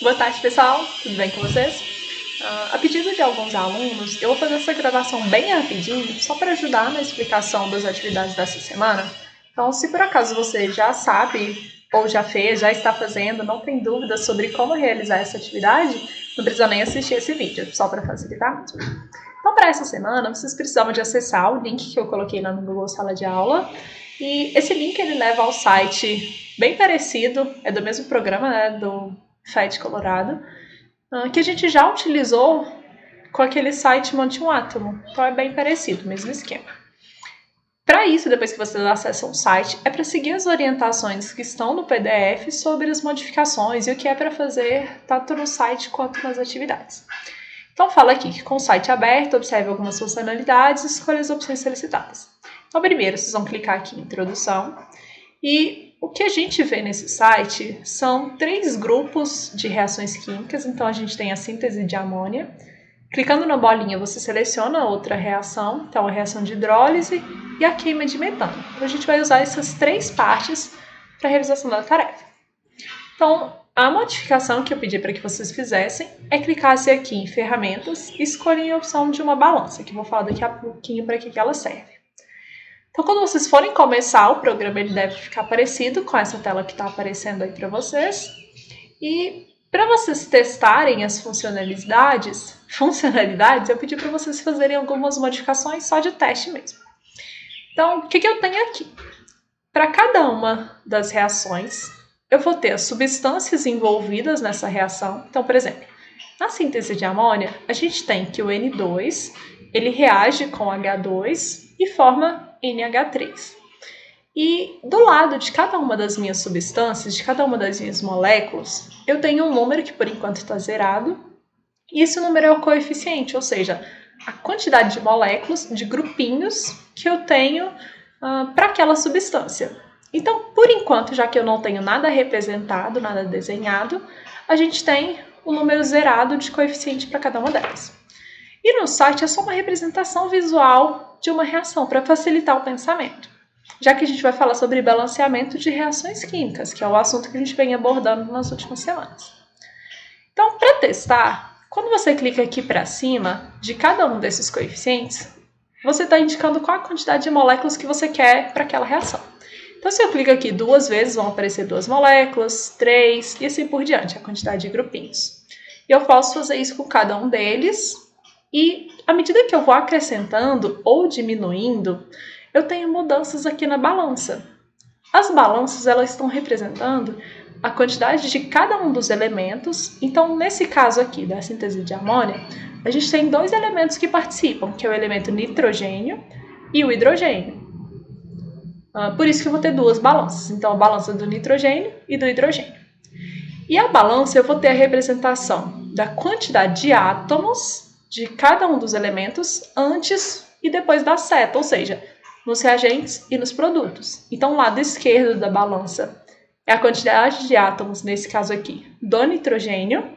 Boa tarde, pessoal. Tudo bem com vocês? A pedido de alguns alunos, eu vou fazer essa gravação bem rapidinho, só para ajudar na explicação das atividades dessa semana. Então, se por acaso você já sabe, ou já fez, já está fazendo, não tem dúvidas sobre como realizar essa atividade, não precisa nem assistir esse vídeo, só para facilitar mesmo. Então, para essa semana, vocês precisavam de acessar o link que eu coloquei lá no Google Sala de Aula. E esse link ele leva ao site bem parecido, é do mesmo programa, né, do FET Colorado, que a gente já utilizou com aquele site Monte um Átomo. Então é bem parecido, mesmo esquema. Para isso, depois que vocês acessam o site, é para seguir as orientações que estão no PDF sobre as modificações e o que é para fazer tanto no site quanto nas atividades. Então fala aqui que com o site aberto, observe algumas funcionalidades e escolha as opções solicitadas. Então primeiro, vocês vão clicar aqui em Introdução e o que a gente vê nesse site são 3 grupos de reações químicas. Então a gente tem a síntese de amônia. Clicando na bolinha, você seleciona outra reação, então a reação de hidrólise e a queima de metano. Então a gente vai usar essas 3 partes para a realização da tarefa. Então, a modificação que eu pedi para que vocês fizessem é clicar-se aqui em Ferramentas e escolher a opção de uma balança, que eu vou falar daqui a pouquinho para que ela serve. Então, quando vocês forem começar o programa, ele deve ficar parecido com essa tela que está aparecendo aí para vocês. E para vocês testarem as funcionalidades, eu pedi para vocês fazerem algumas modificações só de teste mesmo. Então, o que eu tenho aqui? Para cada uma das reações, eu vou ter as substâncias envolvidas nessa reação. Então, por exemplo, na síntese de amônia, a gente tem que o N2 ele reage com H2 e forma NH3. E do lado de cada uma das minhas substâncias, de cada uma das minhas moléculas, eu tenho um número que por enquanto está zerado, e esse número é o coeficiente, ou seja, a quantidade de moléculas, de grupinhos que eu tenho para aquela substância. Então, por enquanto, já que eu não tenho nada representado, nada desenhado, a gente tem o número zerado de coeficiente para cada uma delas. E no site é só uma representação visual de uma reação para facilitar o pensamento, já que a gente vai falar sobre balanceamento de reações químicas, que é o assunto que a gente vem abordando nas últimas semanas. Então, para testar, quando você clica aqui para cima de cada um desses coeficientes, você está indicando qual a quantidade de moléculas que você quer para aquela reação. Então, se eu clico aqui 2 vezes, vão aparecer 2 moléculas, 3 e assim por diante, a quantidade de grupinhos. E eu posso fazer isso com cada um deles e, à medida que eu vou acrescentando ou diminuindo, eu tenho mudanças aqui na balança. As balanças elas estão representando a quantidade de cada um dos elementos. Então, nesse caso aqui da síntese de amônia, a gente tem 2 elementos que participam, que é o elemento nitrogênio e o hidrogênio. Por isso que eu vou ter 2 balanças. Então, a balança do nitrogênio e do hidrogênio. E a balança eu vou ter a representação da quantidade de átomos de cada um dos elementos antes e depois da seta, ou seja, nos reagentes e nos produtos. Então, o lado esquerdo da balança é a quantidade de átomos, nesse caso aqui, do nitrogênio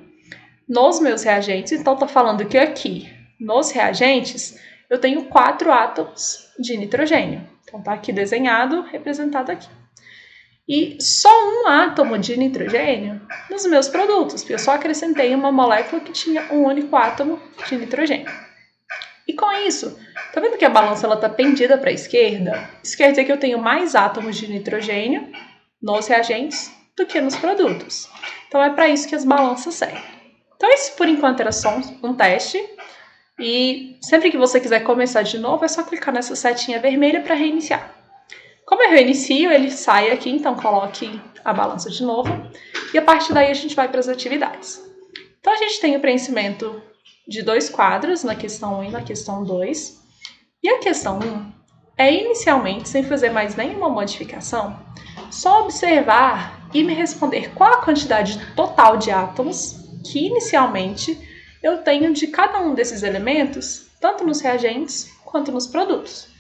nos meus reagentes. Então, está falando que aqui, nos reagentes, eu tenho 4 átomos de nitrogênio. Então, está aqui desenhado, representado aqui. E só 1 átomo de nitrogênio nos meus produtos, porque eu só acrescentei uma molécula que tinha um único átomo de nitrogênio. E com isso, tá vendo que a balança está pendida para a esquerda? Isso quer dizer que eu tenho mais átomos de nitrogênio nos reagentes do que nos produtos. Então é para isso que as balanças servem. Então esse por enquanto era só um teste. E sempre que você quiser começar de novo, é só clicar nessa setinha vermelha para reiniciar. Como eu reinicio, ele sai aqui, então coloque a balança de novo. E a partir daí a gente vai para as atividades. Então a gente tem o preenchimento de 2 quadros, na questão 1 e na questão 2. E a questão 1 é inicialmente, sem fazer mais nenhuma modificação, só observar e me responder qual a quantidade total de átomos que inicialmente eu tenho de cada um desses elementos, tanto nos reagentes quanto nos produtos.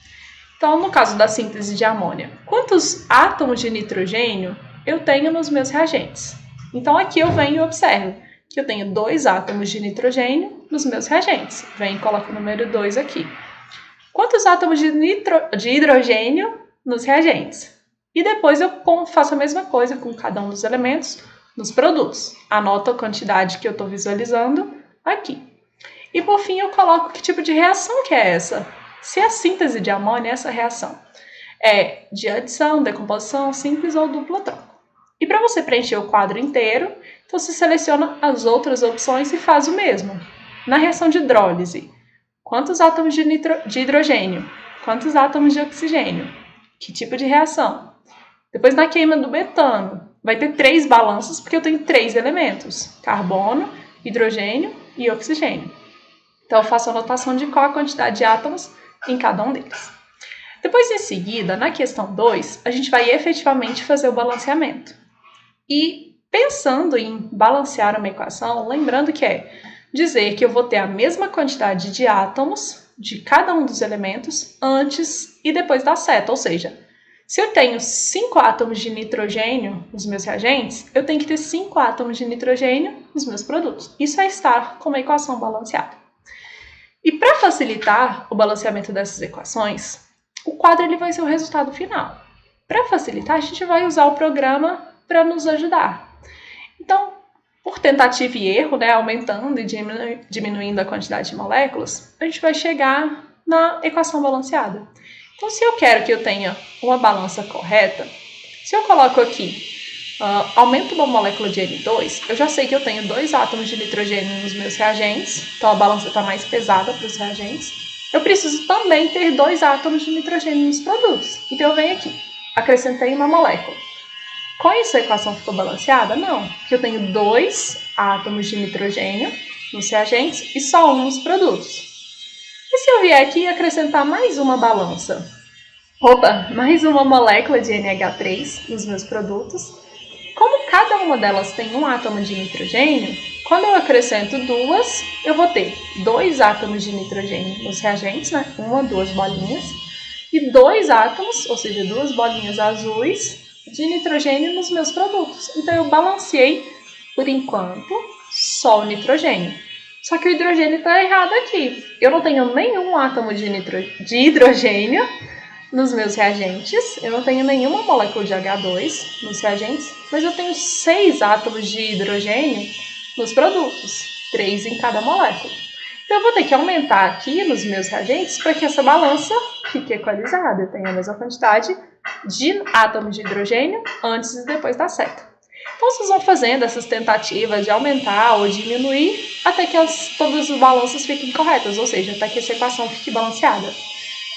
Então, no caso da síntese de amônia, quantos átomos de nitrogênio eu tenho nos meus reagentes? Então, aqui eu venho e observo que eu tenho 2 átomos de nitrogênio nos meus reagentes. Venho e coloco o número 2 aqui. Quantos átomos de hidrogênio nos reagentes? E depois eu faço a mesma coisa com cada um dos elementos nos produtos. Anoto a quantidade que eu estou visualizando aqui. E por fim eu coloco que tipo de reação que é essa. Se a síntese de amônia, essa reação é de adição, decomposição, simples ou dupla troca. E para você preencher o quadro inteiro, então você seleciona as outras opções e faz o mesmo. Na reação de hidrólise, quantos átomos de hidrogênio? Quantos átomos de oxigênio? Que tipo de reação? Depois na queima do metano, vai ter 3 balanças porque eu tenho 3 elementos, carbono, hidrogênio e oxigênio. Então eu faço a anotação de qual a quantidade de átomos em cada um deles. Depois, em seguida, na questão 2, a gente vai efetivamente fazer o balanceamento. E pensando em balancear uma equação, lembrando que é dizer que eu vou ter a mesma quantidade de átomos de cada um dos elementos antes e depois da seta, ou seja, se eu tenho 5 átomos de nitrogênio nos meus reagentes, eu tenho que ter 5 átomos de nitrogênio nos meus produtos. Isso é estar com uma equação balanceada. E para facilitar o balanceamento dessas equações, o quadro ele vai ser o resultado final. Para facilitar, a gente vai usar o programa para nos ajudar. Então, por tentativa e erro, aumentando e diminuindo a quantidade de moléculas, a gente vai chegar na equação balanceada. Então, se eu quero que eu tenha uma balança correta, se eu coloco aqui, aumento uma molécula de N2, eu já sei que eu tenho 2 átomos de nitrogênio nos meus reagentes, então a balança está mais pesada para os reagentes. Eu preciso também ter 2 átomos de nitrogênio nos produtos. Então eu venho aqui, acrescentei uma molécula. Com isso a equação ficou balanceada? Não, porque eu tenho 2 átomos de nitrogênio nos reagentes e só um nos produtos. E se eu vier aqui e acrescentar mais uma balança? Mais uma molécula de NH3 nos meus produtos. Como cada uma delas tem um átomo de nitrogênio, quando eu acrescento 2, eu vou ter 2 átomos de nitrogênio nos reagentes, 1, 2 bolinhas, e 2 átomos, ou seja, 2 bolinhas azuis de nitrogênio nos meus produtos. Então eu balanceei, por enquanto, só o nitrogênio. Só que o hidrogênio está errado aqui. Eu não tenho nenhum átomo de hidrogênio nos meus reagentes, eu não tenho nenhuma molécula de H2 nos reagentes, mas eu tenho 6 átomos de hidrogênio nos produtos, 3 em cada molécula. Então eu vou ter que aumentar aqui nos meus reagentes para que essa balança fique equalizada, eu tenha a mesma quantidade de átomos de hidrogênio antes e depois da seta. Então vocês vão fazendo essas tentativas de aumentar ou diminuir até que todas as balanças fiquem corretas, ou seja, até que essa equação fique balanceada.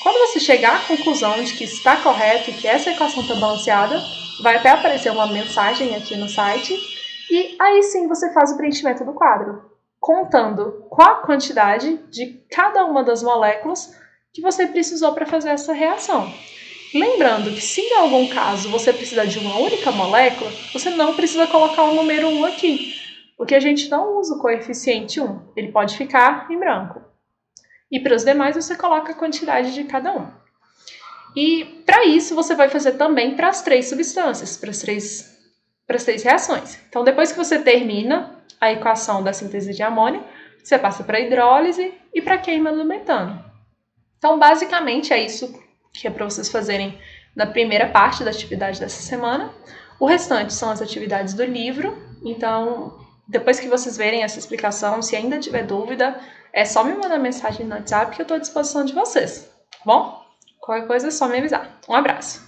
Quando você chegar à conclusão de que está correto e que essa equação está balanceada, vai até aparecer uma mensagem aqui no site e aí sim você faz o preenchimento do quadro, contando qual a quantidade de cada uma das moléculas que você precisou para fazer essa reação. Lembrando que se em algum caso você precisar de uma única molécula, você não precisa colocar o número 1 aqui, porque a gente não usa o coeficiente 1, ele pode ficar em branco. E para os demais você coloca a quantidade de cada um. E para isso você vai fazer também para as 3 substâncias, para as três reações. Então depois que você termina a equação da síntese de amônio, você passa para a hidrólise e para a queima do metano. Então basicamente é isso que é para vocês fazerem na primeira parte da atividade dessa semana. O restante são as atividades do livro, então depois que vocês verem essa explicação, se ainda tiver dúvida, é só me mandar mensagem no WhatsApp que eu estou à disposição de vocês, tá bom? Qualquer coisa é só me avisar. Um abraço!